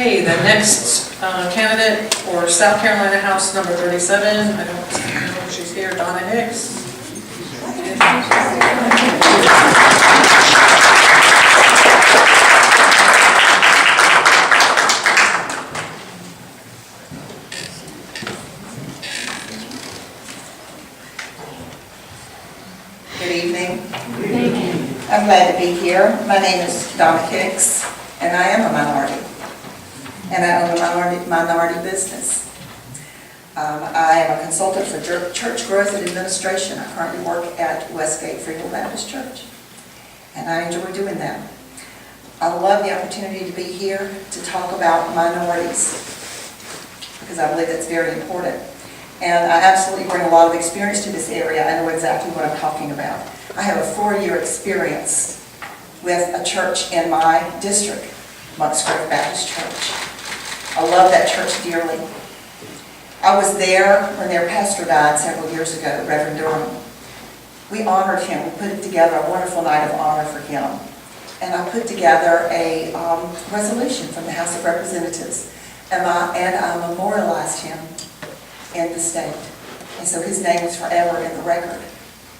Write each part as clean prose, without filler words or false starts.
Okay, the next candidate for South Carolina House number 37, I don't know if she's here, Donna Hicks. Good evening. I'm glad to be here. My name is Donna Hicks, and I am a minority. And I own a minority business. I am a consultant for church growth and administration. I currently work at Westgate Freehold Baptist Church, and I enjoy doing that. I love the opportunity to be here to talk about minorities, because I believe that's very important. And I absolutely bring a lot of experience to this area. I know exactly what I'm talking about. I have a 4-year experience with a church in my district, Spartanburg Baptist Church. I love that church dearly. I was there when their pastor died several years ago, Reverend Durham. We honored him. We put together a wonderful night of honor for him. And I put together a resolution from the House of Representatives. And I memorialized him in the state. And so his name was forever in the record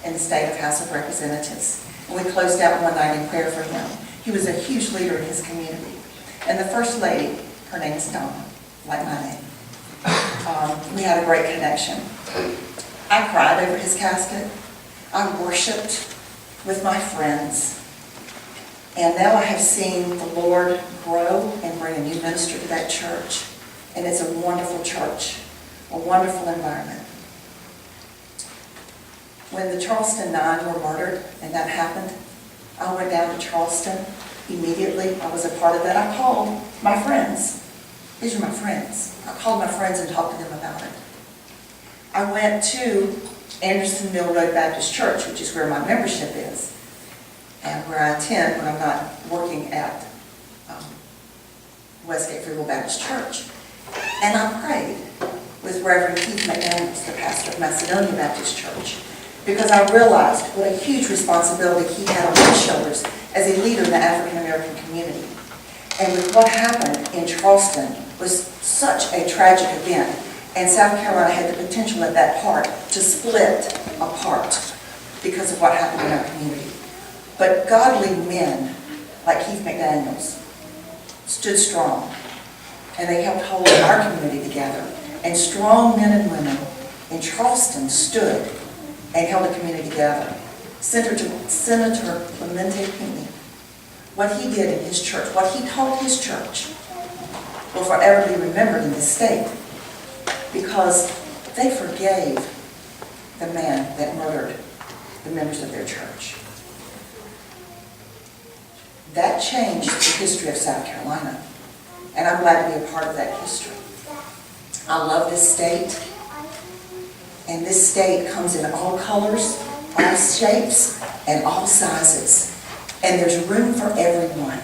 in the state of House of Representatives. And we closed out one night in prayer for him. He was a huge leader in his community. And the First Lady, her name is Donna, like my name. We had a great connection. I cried over his casket. I worshiped with my friends. And now I have seen the Lord grow and bring a new minister to that church. And it's a wonderful church, a wonderful environment. When the Charleston 9 were murdered and that happened, I went down to Charleston immediately. I was a part of that. I called my friends. These are my friends. I called my friends and talked to them about it. I went to Anderson Mill Road Baptist Church, which is where my membership is, and where I attend when I'm not working at Westgate Freehold Baptist Church. And I prayed with Reverend Keith McDaniels, the pastor of Macedonia Baptist Church, because I realized what a huge responsibility he had on his shoulders as a leader in the African American community. And with what happened in Charleston was such a tragic event, and South Carolina had the potential at that part to split apart because of what happened in our community. But godly men like Keith McDaniels stood strong, and they helped hold our community together. And strong men and women in Charleston stood and held the community together. Senator Clemente Pinckney, what he did in his church, what he taught his church, will forever be remembered in this state, because they forgave the man that murdered the members of their church. That changed the history of South Carolina, and I'm glad to be a part of that history. I love this state, and this state comes in all colors, all shapes, and all sizes, and there's room for everyone.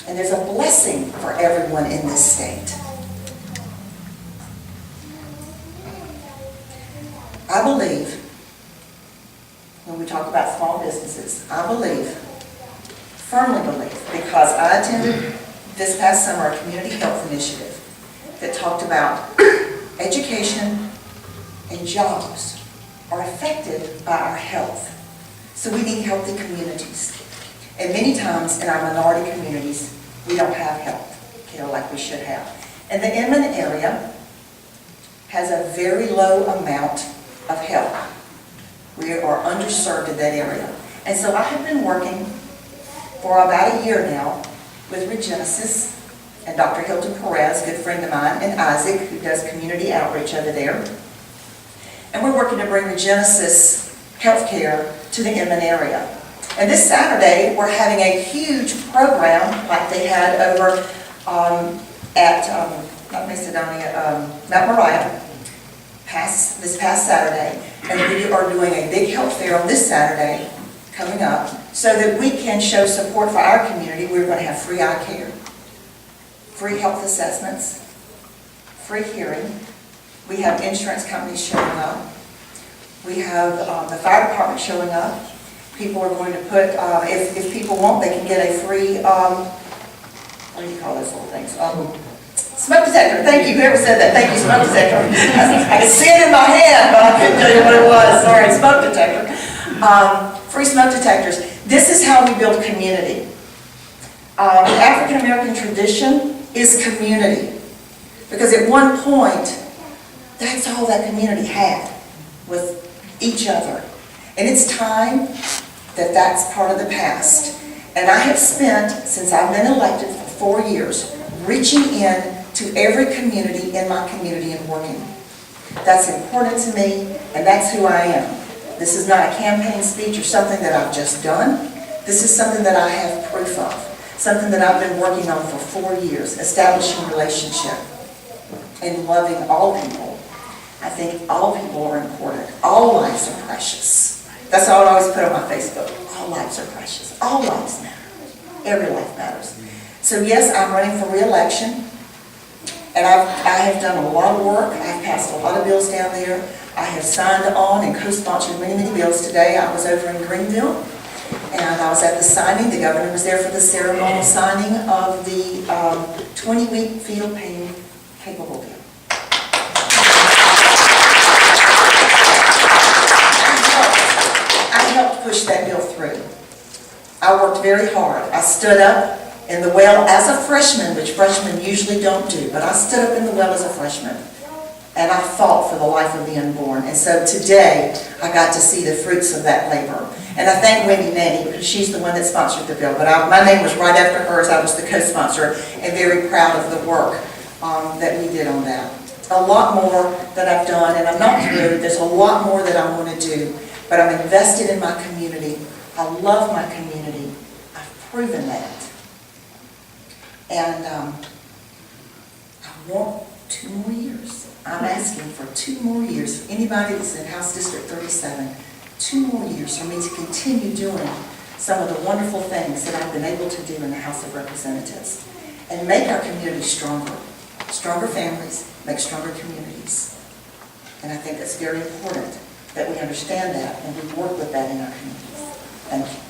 And there's a blessing for everyone in this state. I believe, when we talk about small businesses, I believe, firmly believe, because I attended this past summer a community health initiative that talked about education and jobs are affected by our health. So we need healthy communities. And many times in our minority communities, we don't have health care like we should have. And the Inman area has a very low amount of help. We are underserved in that area. And so I have been working for about a year now with Regenesis and Dr. Hilton Perez, a good friend of mine, and Isaac, who does community outreach over there. And we're working to bring Regenesis healthcare to the Inman area. And this Saturday, we're having a huge program like they had over at not Macedonia, Mount Moriah, this past Saturday. And we are doing a big health fair on this Saturday coming up so that we can show support for our community. We're going to have free eye care, free health assessments, free hearing. We have insurance companies showing up. We have the fire department showing up. People are going to put, if people want, they can get a free what do you call those little things? Smoke detector, thank you, whoever said that, thank you, smoke detector. I could see it in my hand, but I couldn't tell you what it was, sorry, smoke detector. Free smoke detectors. This is how we build community. The African American tradition is community. Because at one point, that's all that community had, with each other. And it's time that that's part of the past. And I have spent, since I've been elected for 4 years, reaching in to every community in my community and working. That's important to me, and that's who I am. This is not a campaign speech or something that I've just done. This is something that I have proof of, something that I've been working on for 4 years, establishing relationship and loving all people. I think all people are important. All lives are precious. That's all I always put on my Facebook. All lives are precious. All lives matter. Every life matters. So yes, I'm running for re-election, and I have done a lot of work. I've passed a lot of bills down there. I have signed on and co-sponsored many, many bills. Today I was over in Greenville, and I was at the signing. The governor was there for the ceremonial signing of the 20-week fetal pain capable bill. I helped push that bill through. I worked very hard. I stood up in the well as a freshman, which freshmen usually don't do, but I stood up in the well as a freshman, and I fought for the life of the unborn. And so today, I got to see the fruits of that labor. And I thank Wendy Nanny, because she's the one that sponsored the bill, but my name was right after hers. I was the co-sponsor, and very proud of the work that we did on that. A lot more that I've done, and I'm not through. There's a lot more that I want to do, but I'm invested in my community. I love my community. I've proven that. And I want 2 more years. I'm asking for 2 more years. Anybody that's in House District 37, 2 more years for me to continue doing some of the wonderful things that I've been able to do in the House of Representatives and make our community stronger. Stronger families make stronger communities. And I think it's very important that we understand that and we work with that in our communities. Thank you.